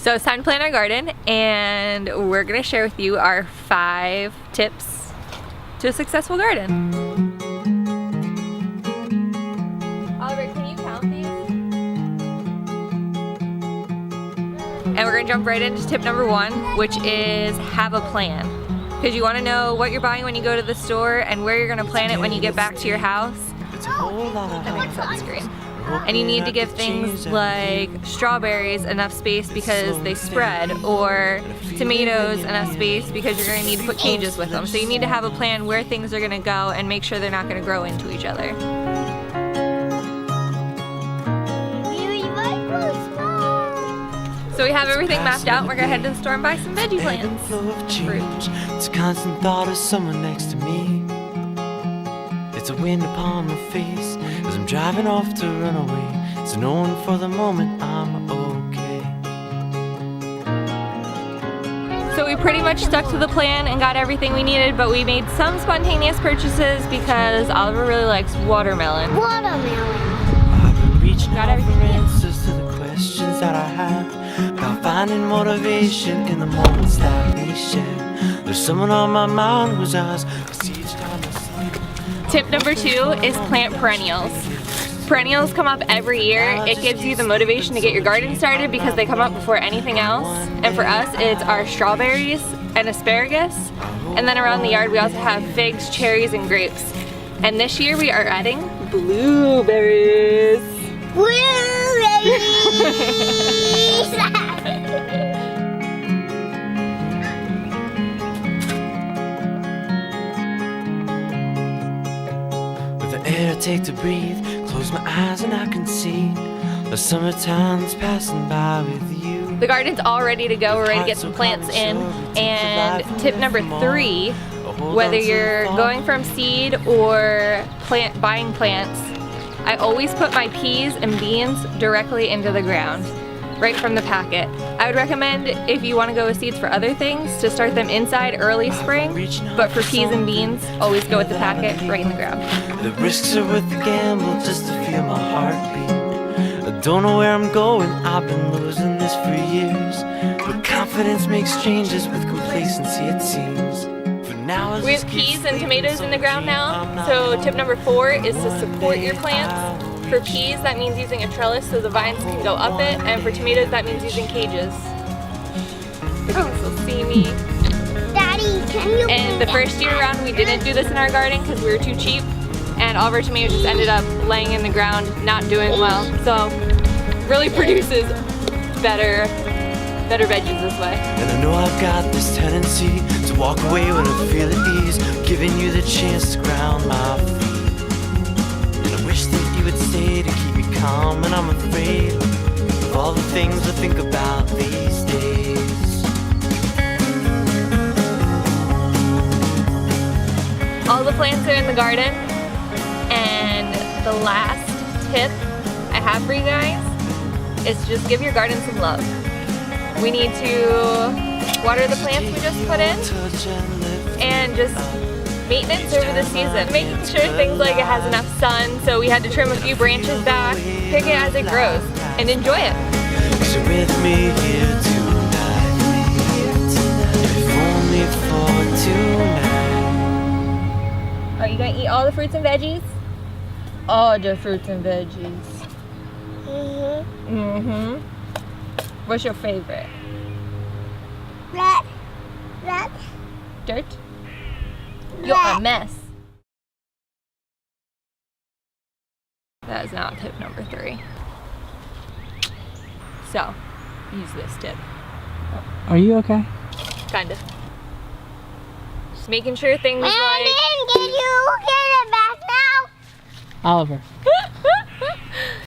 So it's time to plant our garden, and we're gonna share with you our 5 tips to a successful garden. Oliver, can you count these? And we're gonna jump right into tip number 1, which is have a plan. Because you wanna know what you're buying when you go to the store and where you're gonna plant it when you get back to your house. I think it's on the screen. And you need to give things like strawberries enough space because they spread, or tomatoes enough space because you're going to need to put cages with them. So you need to have a plan where things are going to go and make sure they're not going to grow into each other. So we have everything mapped out, and we're going to head to the store and buy some veggie plants. Fruit. It's a constant thought of someone next to me. It's a wind upon my face as I'm driving off to run away. So knowing for the moment I'm okay. So we pretty much stuck to the plan and got everything we needed, but we made some spontaneous purchases because Oliver really likes watermelon. I've been reaching out for answers to the questions that I have, about finding motivation in the moments that we share. There's someone on my mind whose eyes I see each time I sleep. Tip number 2 is plant perennials. Perennials come up every year. It gives you the motivation to get your garden started because they come up before anything else. And for us, it's our strawberries and asparagus. And then around the yard, we also have figs, cherries, and grapes. And this year, we are adding blueberries. Air I take to breathe, close my eyes and I can see the summertime's passing by with you. The garden's all ready to go. We're ready to get some plants in. And tip number 3, whether you're going from seed or buying plants, I always put my peas and beans directly into the ground, right from the packet. I would recommend, if you want to go with seeds for other things, to start them inside early spring, but for peas and beans, always go with the packet right in the ground. The risks are worth the gamble just to feel my heartbeat. I don't know where I'm going, I've been losing this for years, but confidence makes changes with complacency it seems. For now, we have peas and tomatoes in the ground now, so tip number 4 is to support your plants. For peas, that means using a trellis so the vines can go up it, and for tomatoes, that means using cages. You can still see me. Daddy, can you? And the first year around, we didn't do this in our garden because we were too cheap, and all of our tomatoes just ended up laying in the ground, not doing well. So, really produces better veggies this way. And I know I've got this tendency to walk away when I feel at ease, giving you the chance to ground my feet. Wish that you would stay to keep me calm, and I'm afraid of all the things I think about these days. All the plants are in the garden, and the last tip I have for you guys is just give your garden some love. We need to water the plants we just put in, and just maintenance over the season, making sure things like it has enough sun, so we had to trim a few branches back, pick it as it grows, and enjoy it. So with me here tonight, if only for tonight. Are you gonna eat all the fruits and veggies? All the fruits and veggies. What's your favorite? Red. Dirt? You're a mess. That is not tip number 3. So, use this tip. Are you okay? Kind of. Just making sure things like... Can you get it back now? Oliver.